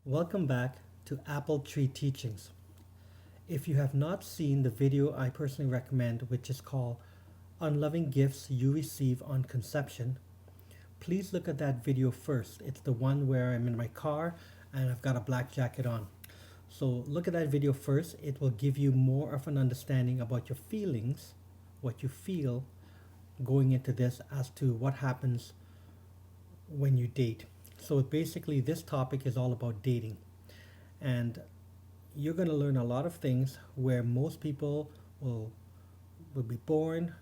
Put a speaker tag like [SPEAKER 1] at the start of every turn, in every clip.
[SPEAKER 1] Welcome back to Apple Tree Teachings. If you have not seen the video I personally recommend, which is called Unloving Gifts You Receive on Conception, please look at that video first. It's the one where I'm in my car and I've got a black jacket on. So look at that video first. It will give you more of an understanding about your feelings, what you feel going into this as to what happens when you date. So basically, this topic is all about dating. And you're going to learn a lot of things where most people will, will be born,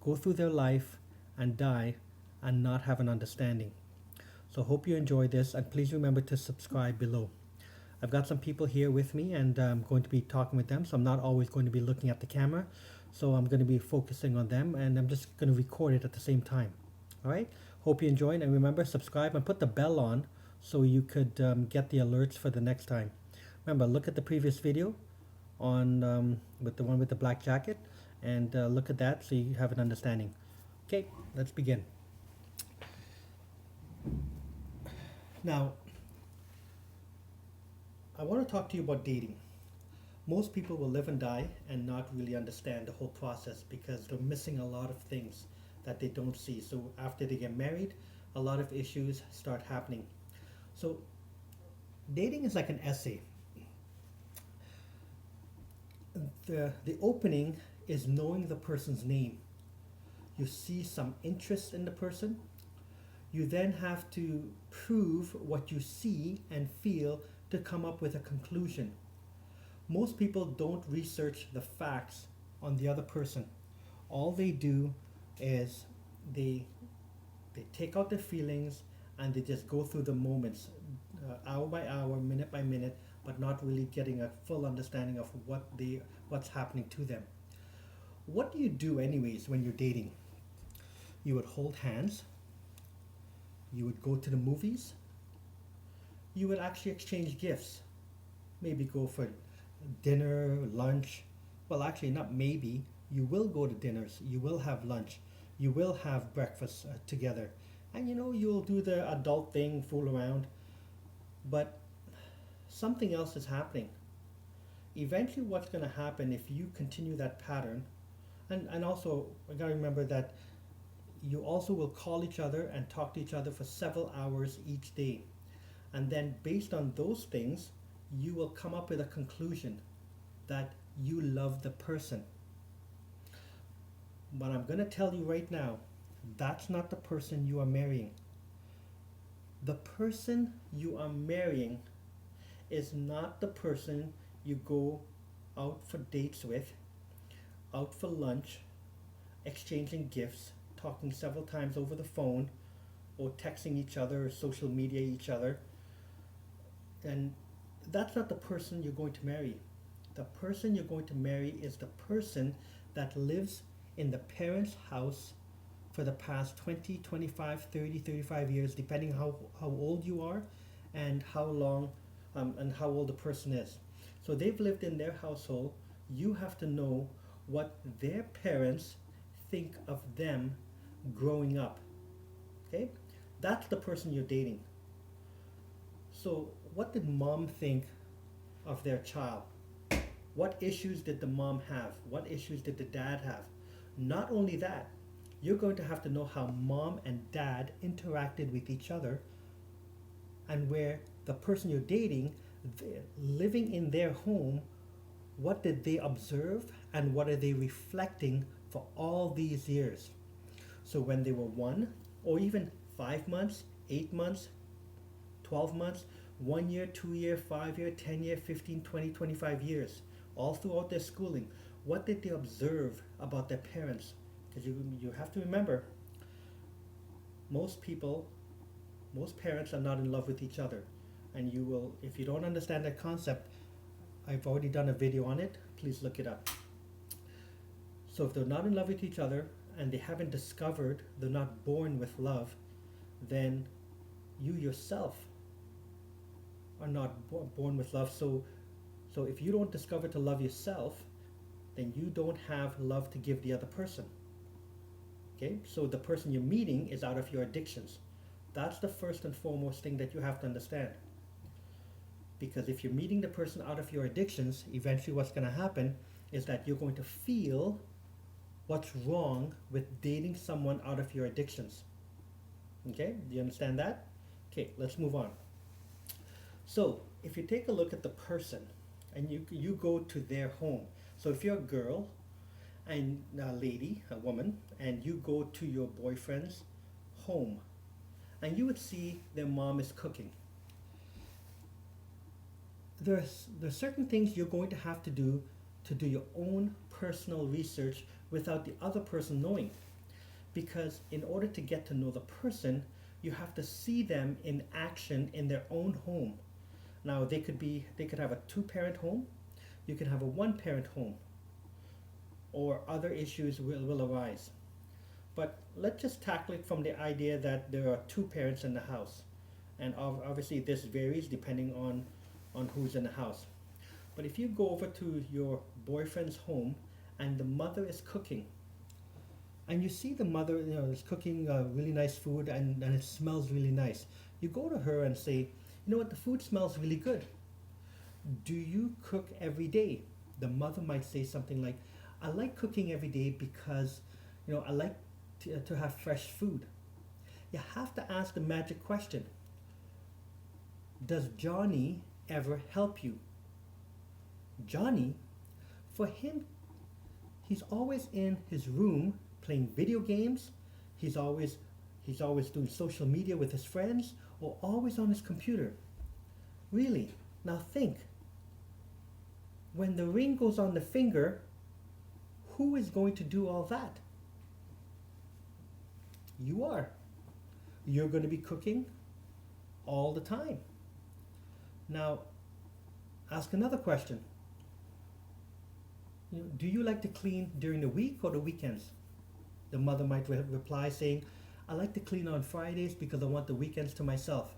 [SPEAKER 1] go through their life, and die and not have an understanding. So hope you enjoy this, and please remember to subscribe below. I've got some people here with me, and I'm going to be talking with them, so I'm not always going to be looking at the camera. So I'm going to be focusing on them, and I'm just going to record it at the same time. All right. Hope you enjoyed, and remember, subscribe and put the bell on so you could get the alerts for the next time. Remember, look at the previous video on with the one with the black jacket, and look at that so you have an understanding. Okay, let's begin. Now, I want to talk to you about dating. Most people will live and die and not really understand the whole process because they're missing a lot of things that they don't see. So after they get married, a lot of issues start happening. So dating is like an essay. The opening is knowing the person's name. You see some interest in the person. You then have to prove what you see and feel to come up with a conclusion. Most people don't research the facts on the other person. All they do is they they take out their feelings and they just go through the moments, hour by hour, minute by minute, but not really getting a full understanding of what's happening to them. What do you do anyways when you're dating? You would hold hands, you would go to the movies, you would actually exchange gifts. Maybe go for dinner, lunch. Well, actually, not maybe. You will go to dinners, you will have lunch, you will have breakfast together. And you'll do the adult thing, fool around. But something else is happening. Eventually, what's going to happen if you continue that pattern, and also, I got to remember that you also will call each other and talk to each other for several hours each day. And then, based on those things, you will come up with a conclusion that you love the person. But I'm going to tell you right now, that's not the person you are marrying. The person you are marrying is not the person you go out for dates with, out for lunch, exchanging gifts, talking several times over the phone, or texting each other or social media each other. And that's not the person you're going to marry. The person you're going to marry is the person that lives in the parents' house for the past 20, 25, 30, 35 years, depending how old you are and how long and how old the person is. So they've lived in their household. You have to know what their parents think of them growing up. Okay? That's the person you're dating. So, what did mom think of their child? What issues did the mom have? What issues did the dad have? Not only that, you're going to have to know how mom and dad interacted with each other and where the person you're dating, living in their home, what did they observe and what are they reflecting for all these years? So when they were 1 or even 5 months, 8 months, 12 months, 1 year, 2 year, 5 year, 10 year, 15, 20, 25 years, all throughout their schooling, what did they observe about their parents? Because you have to remember, most people, most parents are not in love with each other. And you will, if you don't understand that concept, I've already done a video on it. Please look it up. So if they're not in love with each other and they haven't discovered, they're not born with love, then you yourself are not born with love. So if you don't discover to love yourself, then you don't have love to give the other person. Okay, so the person you're meeting is out of your addictions. That's the first and foremost thing that you have to understand. Because if you're meeting the person out of your addictions, eventually what's going to happen is that you're going to feel what's wrong with dating someone out of your addictions. Okay, do you understand that? Okay, let's move on. So, if you take a look at the person and you go to their home. So, if you're a girl and a lady, a woman, and you go to your boyfriend's home and you would see their mom is cooking. There's certain things you're going to do your own personal research without the other person knowing. Because in order to get to know the person, you have to see them in action in their own home. Now they could have a two-parent home, you can have a one-parent home, or other issues will arise. But let's just tackle it from the idea that there are two parents in the house. And obviously this varies depending on who's in the house. But if you go over to your boyfriend's home and the mother is cooking, and you see the mother, is cooking really nice food and it smells really nice, you go to her and say, you know what, the food smells really good. Do you cook every day? The mother might say something like, I like cooking every day because, I like to have fresh food. You have to ask the magic question. Does Johnny ever help you? Johnny, for him, he's always in his room playing video games. He's always doing social media with his friends or always on his computer. Really? Now think. When the ring goes on the finger, who is going to do all that? You are. You're going to be cooking all the time. Now, ask another question. Do you like to clean during the week or the weekends? The mother might reply saying, I like to clean on Fridays because I want the weekends to myself.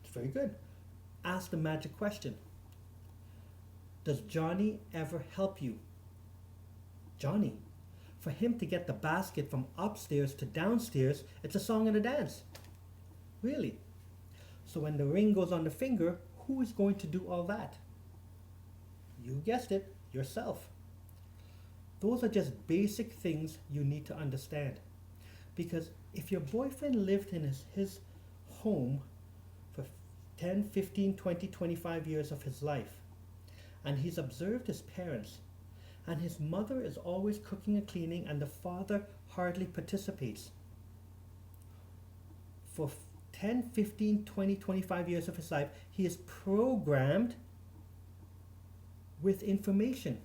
[SPEAKER 1] It's very good. Ask the magic question. Does Johnny ever help you? Johnny, for him to get the basket from upstairs to downstairs, it's a song and a dance. Really? So when the ring goes on the finger, who is going to do all that? You guessed it, yourself. Those are just basic things you need to understand. Because if your boyfriend lived in his home for 10, 15, 20, 25 years of his life, and he's observed his parents, and his mother is always cooking and cleaning, and the father hardly participates, for 10, 15, 20, 25 years of his life, he is programmed with information.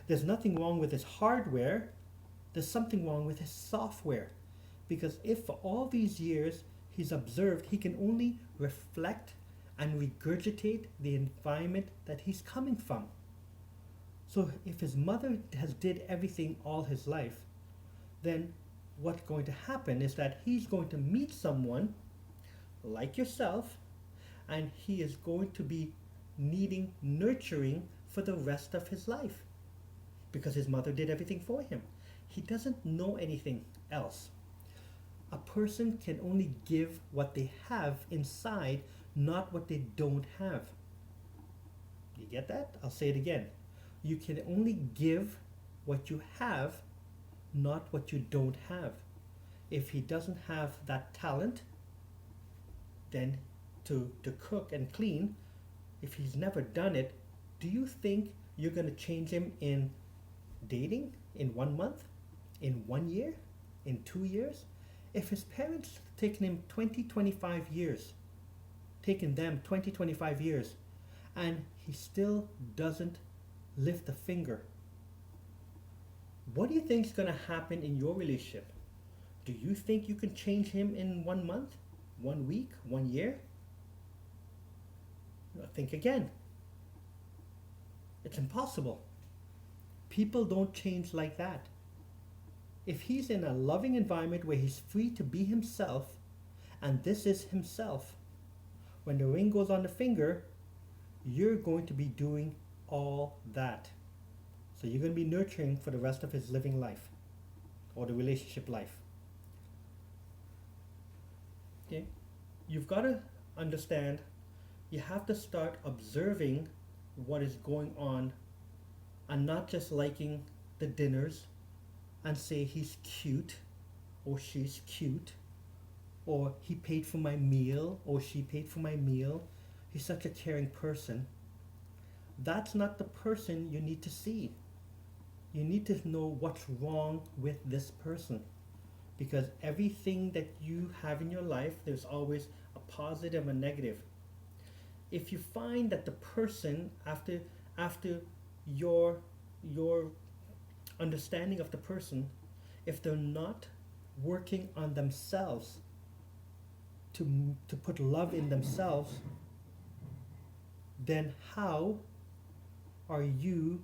[SPEAKER 1] There's nothing wrong with his hardware, there's something wrong with his software. Because if for all these years he's observed, he can only reflect and regurgitate the environment that he's coming from. So if his mother has did everything all his life, then what's going to happen is that he's going to meet someone like yourself, and he is going to be needing nurturing for the rest of his life because his mother did everything for him. He doesn't know anything else. A person can only give what they have inside, not what they don't have. You get that? I'll say it again. You can only give what you have, not what you don't have. If he doesn't have that talent, then to cook and clean, if he's never done it, do you think you're going to change him in dating, in 1 month, in 1 year, in 2 years? If his parents taken him 20, 25 years, taken them 20, 25 years, and he still doesn't lift a finger, what do you think is going to happen in your relationship? Do you think you can change him in 1 month, 1 week, 1 year? Think again. It's impossible. People don't change like that. If he's in a loving environment where he's free to be himself, and this is himself, when the ring goes on the finger, you're going to be doing all that. So you're going to be nurturing for the rest of his living life, or the relationship life. Okay? You've got to understand You have to start observing what is going on and not just liking the dinners and say he's cute or she's cute or he paid for my meal or she paid for my meal. He's such a caring person. That's not the person you need to see. You need to know what's wrong with this person, because everything that you have in your life, there's always a positive and negative. If you find that the person, after your your understanding of the person, if they're not working on themselves to put love in themselves, then how are you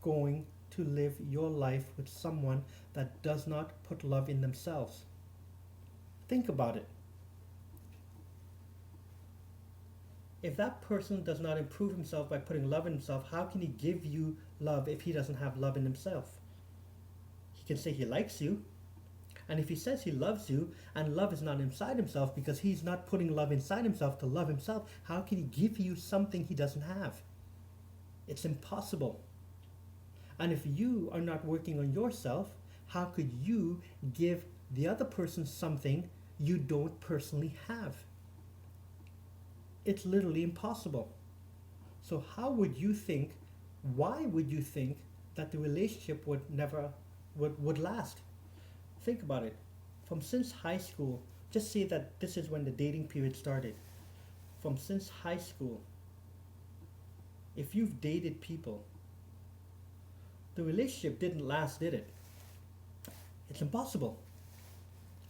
[SPEAKER 1] going to live your life with someone that does not put love in themselves? Think about it. If that person does not improve himself by putting love in himself, how can he give you love if he doesn't have love in himself? He can say he likes you, and if he says he loves you and love is not inside himself because he's not putting love inside himself to love himself, how can he give you something he doesn't have? It's impossible. And if you are not working on yourself, how could you give the other person something you don't personally have? It's literally impossible. So why would you think that the relationship would never would last? Think about it. Since high school, just say that this is when the dating period started. Since high school, if you've dated people, the relationship didn't last, did it? It's impossible.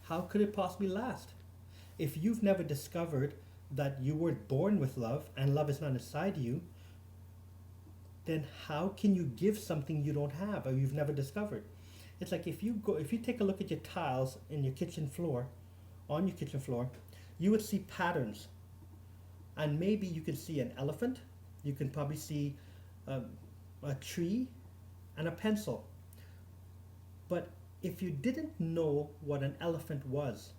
[SPEAKER 1] How could it possibly last? If you've never discovered that you weren't born with love and love is not inside you, then how can you give something you don't have or you've never discovered? It's like if you take a look at your tiles in your kitchen floor, on your kitchen floor, you would see patterns. And maybe you can see an elephant, you can probably see a tree, and a pencil. But if you didn't know what an elephant was,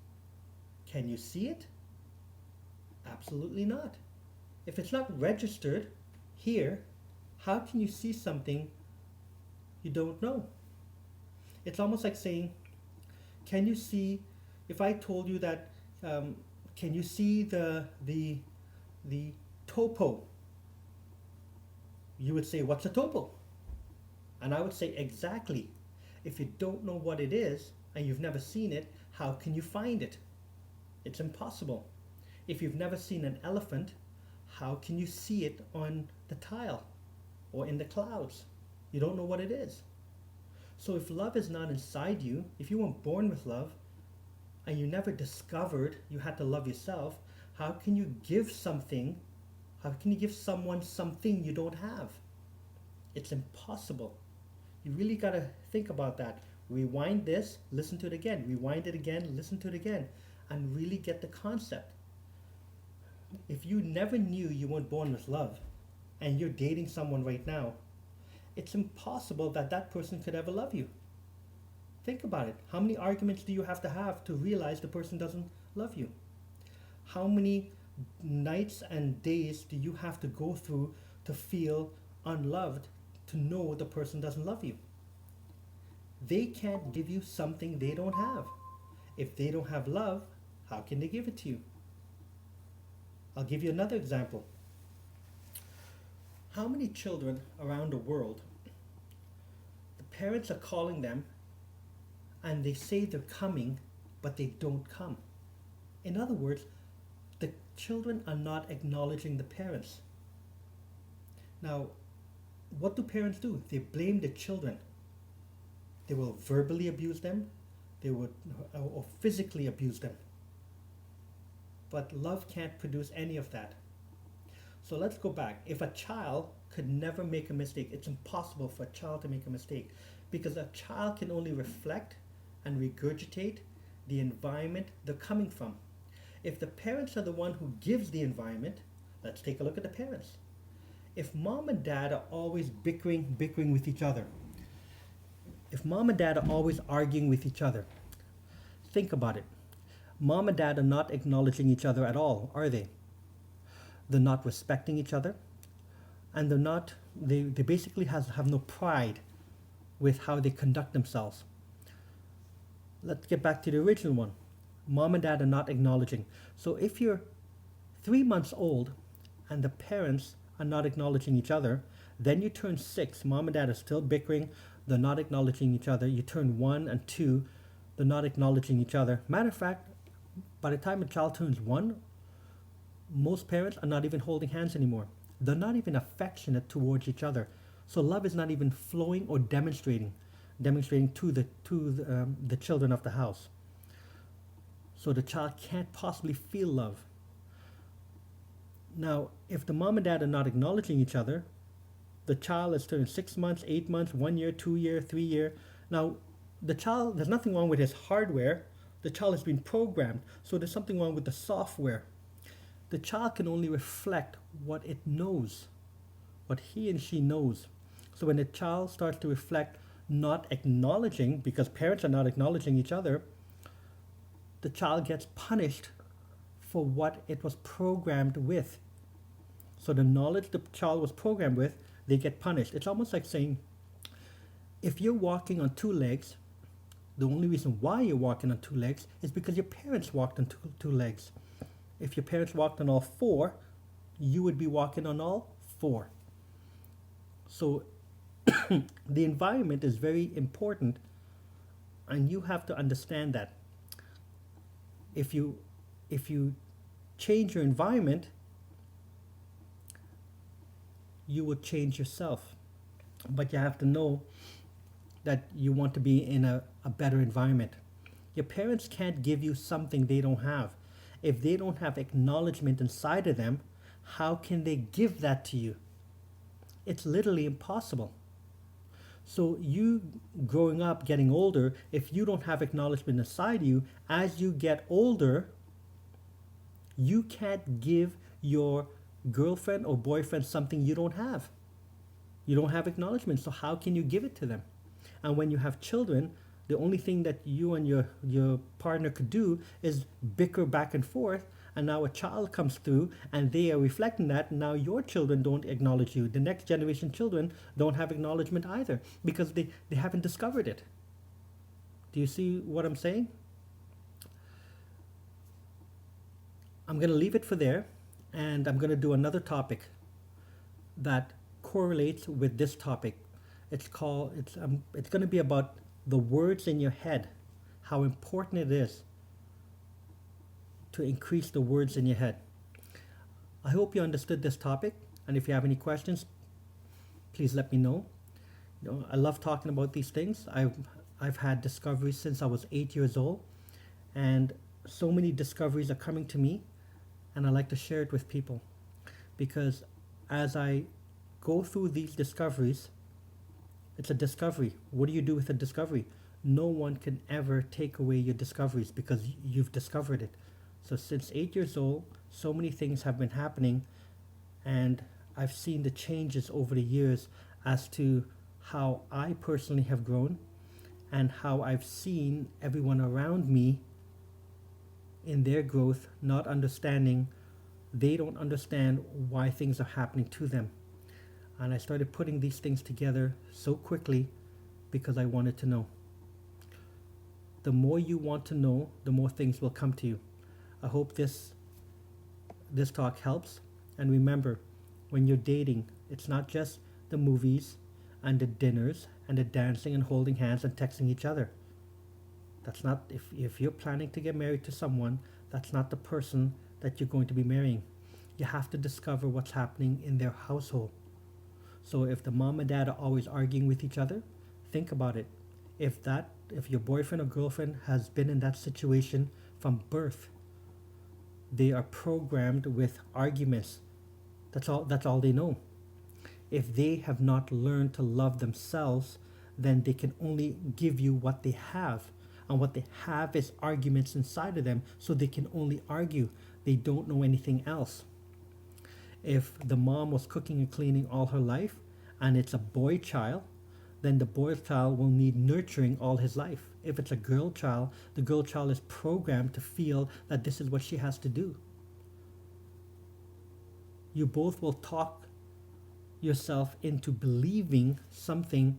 [SPEAKER 1] can you see it? Absolutely not. If it's not registered here, how can you see something you don't know? It's almost like saying, can you see, if I told you that, can you see the topo? You would say, what's a topo? And I would say, exactly. If you don't know what it is and you've never seen it, how can you find it? It's impossible. If you've never seen an elephant, how can you see it on the tile or in the clouds? You don't know what it is. So if love is not inside you, if you weren't born with love and you never discovered you had to love yourself, how can you give something? How can you give someone something you don't have? It's impossible. You really got to think about that. Rewind this, listen to it again. Rewind it again, listen to it again, and really get the concept. If you never knew you weren't born with love and you're dating someone right now, it's impossible that that person could ever love you. Think about it. How many arguments do you have to realize the person doesn't love you? How many nights and days do you have to go through to feel unloved, to know the person doesn't love you? They can't give you something they don't have. If they don't have love, how can they give it to you? I'll give you another example. How many children around the world, the parents are calling them and they say they're coming, but they don't come? In other words, the children are not acknowledging the parents. Now, what do parents do? They blame the children. They will verbally abuse them, they would or physically abuse them. But love can't produce any of that. So let's go back. If a child could never make a mistake, it's impossible for a child to make a mistake, because a child can only reflect and regurgitate the environment they're coming from. If the parents are the one who gives the environment, let's take a look at the parents. If mom and dad are always bickering with each other, if mom and dad are always arguing with each other, think about it. Mom and dad are not acknowledging each other at all, are they? they're not respecting each other, and they basically have no pride with how they conduct themselves. Let's get back to the original one. Mom and dad are not acknowledging. So if you're 3 months old and the parents are not acknowledging each other, then you turn 6, mom and dad are still bickering, they're not acknowledging each other. You turn 1 and 2, they're not acknowledging each other. Matter of fact, by the time a child turns 1, most parents are not even holding hands anymore. They're not even affectionate towards each other. So love is not even flowing or demonstrating to the children of the house. So the child can't possibly feel love. Now, if the mom and dad are not acknowledging each other, the child is turning 6 months, 8 months, 1 year, 2 year, 3 year. Now, the child, there's nothing wrong with his hardware. The child has been programmed, so there's something wrong with the software. The child can only reflect what it knows, what he and she knows. So when the child starts to reflect not acknowledging, because parents are not acknowledging each other, the child gets punished for what it was programmed with. So the knowledge the child was programmed with, they get punished. It's almost like saying, if you're walking on 2 legs, the only reason why you're walking on 2 legs is because your parents walked on two legs. If your parents walked on all 4, you would be walking on all 4. So the environment is very important, and you have to understand that. If you change your environment, you will change yourself. But you have to know that you want to be in a better environment. Your parents can't give you something they don't have. If they don't have acknowledgement inside of them, how can they give that to you? It's literally impossible. So you growing up, getting older, if you don't have acknowledgement inside you, as you get older, you can't give your girlfriend or boyfriend something you don't have. You don't have acknowledgement, so how can you give it to them? And when you have children, the only thing that you and your partner could do is bicker back and forth, and now a child comes through and they are reflecting that, and now your children don't acknowledge you. The next generation children don't have acknowledgement either because they haven't discovered it. Do you see what I'm saying? I'm going to leave it for there, and I'm going to do another topic that correlates with this topic. It's going to be about the words in your head, how important it is to increase the words in your head. I hope you understood this topic, and if you have any questions, please let me know. I love talking about these things. I've had discoveries since I was 8 years old, and so many discoveries are coming to me, and I like to share it with people, because as I go through these discoveries, it's a discovery. What do you do with a discovery? No one can ever take away your discoveries because you've discovered it. So since 8 years old, so many things have been happening, and I've seen the changes over the years as to how I personally have grown and how I've seen everyone around me in their growth, not understanding. They don't understand why things are happening to them. And I started putting these things together so quickly because I wanted to know. The more you want to know, the more things will come to you. I hope this talk helps. And remember, when you're dating, it's not just the movies and the dinners and the dancing and holding hands and texting each other. That's not, if you're planning to get married to someone, that's not the person that you're going to be marrying. You have to discover what's happening in their household. So if the mom and dad are always arguing with each other, think about it. If your boyfriend or girlfriend has been in that situation from birth, they are programmed with arguments. That's all they know. If they have not learned to love themselves, then they can only give you what they have. And what they have is arguments inside of them, so they can only argue. They don't know anything else. If the mom was cooking and cleaning all her life and it's a boy child, then the boy child will need nurturing all his life. If it's a girl child, the girl child is programmed to feel that this is what she has to do. You both will talk yourself into believing something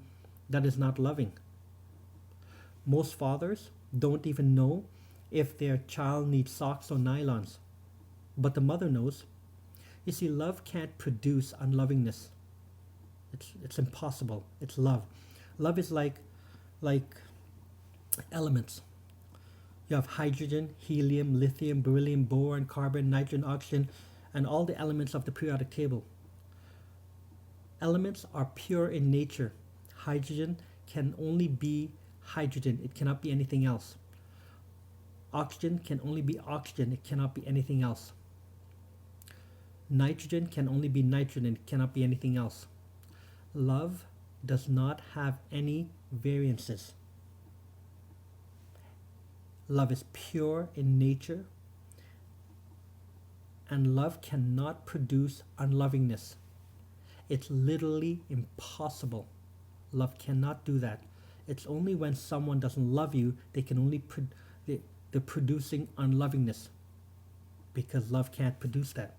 [SPEAKER 1] that is not loving. Most fathers don't even know if their child needs socks or nylons, but the mother knows. You see, love can't produce unlovingness. It's impossible. It's love. Love is like elements. You have hydrogen, helium, lithium, beryllium, boron, carbon, nitrogen, oxygen, and all the elements of the periodic table. Elements are pure in nature. Hydrogen can only be hydrogen, it cannot be anything else. Oxygen can only be oxygen, it cannot be anything else. Nitrogen can only be nitrogen, it cannot be anything else. Love does not have any variances. Love is pure in nature, and love cannot produce unlovingness. It's literally impossible. Love cannot do that. It's only when someone doesn't love you, they can only they're producing unlovingness, because love can't produce that.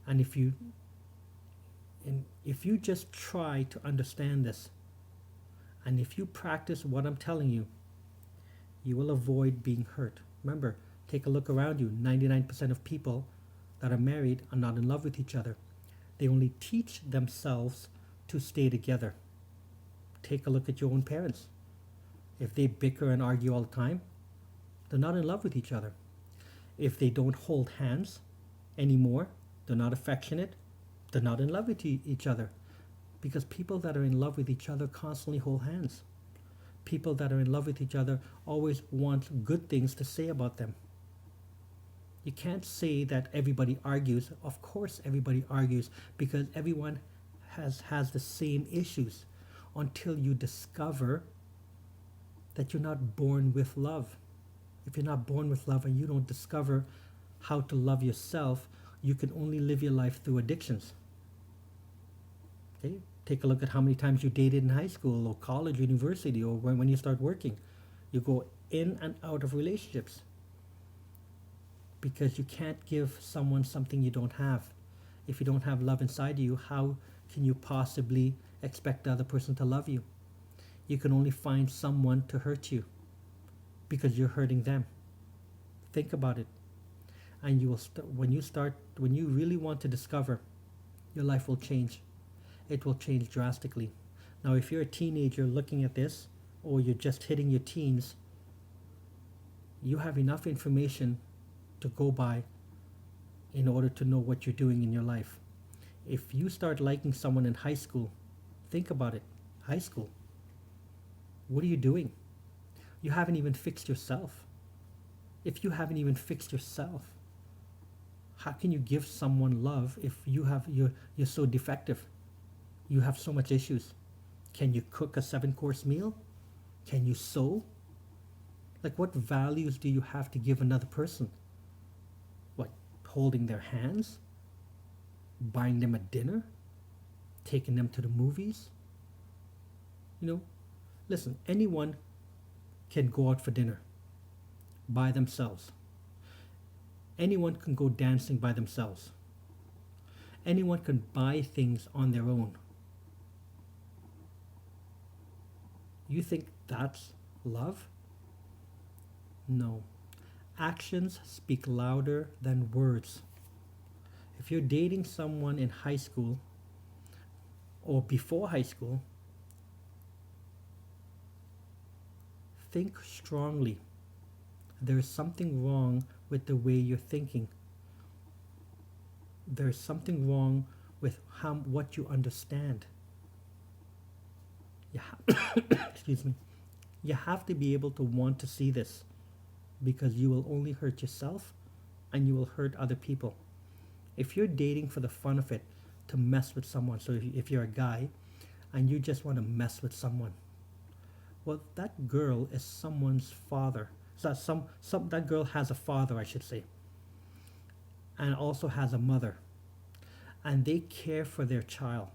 [SPEAKER 1] And if you just try to understand this, and if you practice what I'm telling you, you will avoid being hurt. Remember, take a look around you. 99% of people that are married are not in love with each other. They only teach themselves to stay together. Take a look at your own parents. If they bicker and argue all the time, they're not in love with each other. If they don't hold hands anymore, they're not affectionate, they're not in love with each other. Because people that are in love with each other constantly hold hands. People that are in love with each other always want good things to say about them. You can't say that everybody argues. Of course everybody argues, because everyone has the same issues, until you discover that you're not born with love. If you're not born with love and you don't discover how to love yourself, you can only live your life through addictions. Okay? Take a look at how many times you dated in high school or college, university, or when you start working. You go in and out of relationships because you can't give someone something you don't have. If you don't have love inside you, how can you possibly expect the other person to love you? You can only find someone to hurt you because you're hurting them. Think about it. And you will when you really want to discover, your life will change. It will change drastically. Now, if you're a teenager looking at this, or you're just hitting your teens, you have enough information to go by in order to know what you're doing in your life. If you start liking someone in high school, think about it. High school. What are you doing? You haven't even fixed yourself. If you haven't even fixed yourself, how can you give someone love if you're so defective? You have so much issues. Can you cook a 7-course meal? Can you sew? Like, what values do you have to give another person? What, holding their hands? Buying them a dinner? Taking them to the movies? Listen, anyone can go out for dinner by themselves. Anyone can go dancing by themselves. Anyone can buy things on their own. You think that's love? No. Actions speak louder than words. If you're dating someone in high school or before high school, think strongly. There is something wrong with the way you're thinking. There is something wrong with what you understand. Excuse me. You have to be able to want to see this, because you will only hurt yourself and you will hurt other people. If you're dating for the fun of it, to mess with someone, so if you're a guy and you just want to mess with someone, well, that girl is someone's father. So that girl has a father, I should say, and also has a mother, and they care for their child.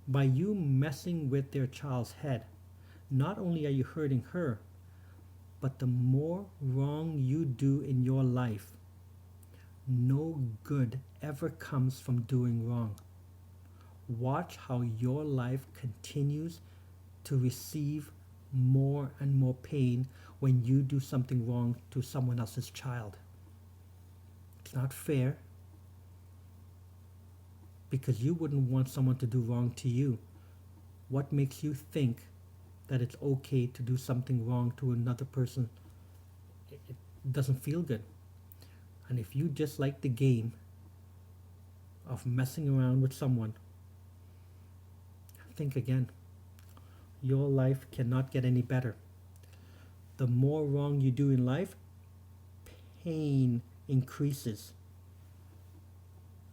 [SPEAKER 1] By you messing with their child's head, not only are you hurting her, but the more wrong you do in your life, No good ever comes from doing wrong. Watch how your life continues to receive more and more pain when you do something wrong to someone else's child. It's not fair because you wouldn't want someone to do wrong to you. What makes you think that it's okay to do something wrong to another person? It doesn't feel good. And if you just like the game of messing around with someone, think again. Your life cannot get any better. The more wrong you do in life, pain increases.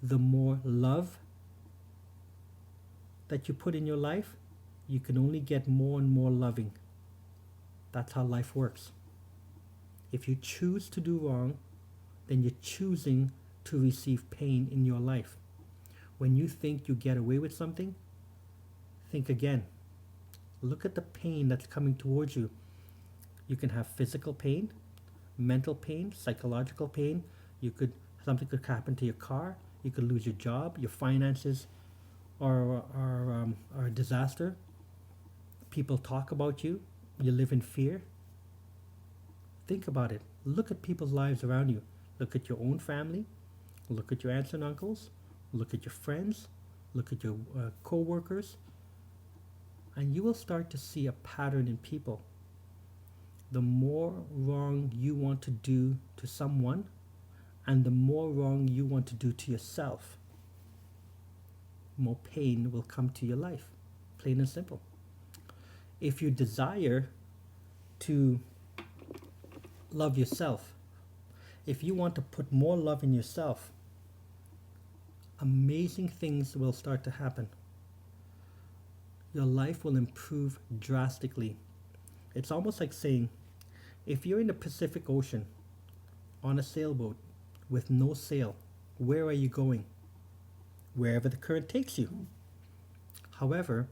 [SPEAKER 1] The more love that you put in your life, you can only get more and more loving. That's how life works. If you choose to do wrong, then you're choosing to receive pain in your life. When you think you get away with something, think again. Look at the pain that's coming towards you. You can have physical pain, mental pain, psychological pain. Something could happen to your car. You could lose your job. Your finances are a disaster. People talk about you. You live in fear. Think about it. Look at people's lives around you. Look at your own family. Look at your aunts and uncles. Look at your friends. Look at your co-workers. And you will start to see a pattern in people. The more wrong you want to do to someone, and the more wrong you want to do to yourself, more pain will come to your life. Plain and simple. If you desire to love yourself, if you want to put more love in yourself, amazing things will start to happen. Your life will improve drastically. It's almost like saying, if you're in the Pacific Ocean on a sailboat with no sail, where are you going? Wherever the current takes you. However,